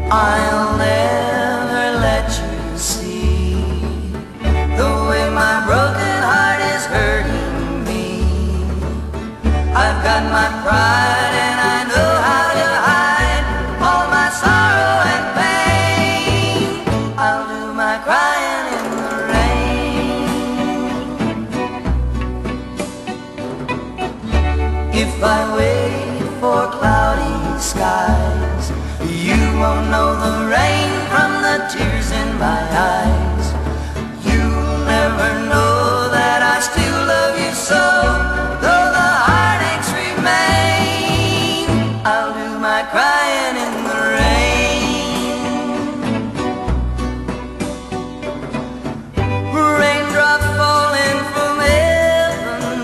I'll never let you see the way my broken heart is hurting me. I've got my pride and I know how to hide all my sorrow and pain. I'll do my crying in the rain. If I wait for cloudy skies, you won't know the rain from the tears in my eyes. You'll never know that I still love you so, though the heartaches remain. I'll do my crying in the rain. Raindrops falling from heaven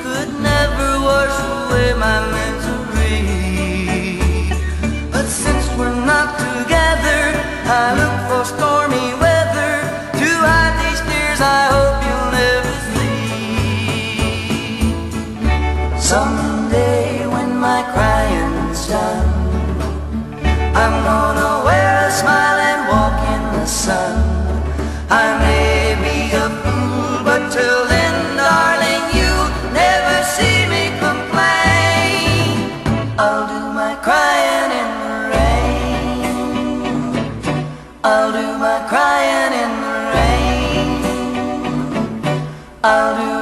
could never wash away my misery. But since we're not together, I look for stormy weather to hide these tears I hope you'll never see. Someday when my crying's done, I'm gonna wear a smile and walk in the sun. I may be a fool, but till then, darling, you'll never see me complain. I'll do my crying in the rain. I'll do my crying in the rain. I'll do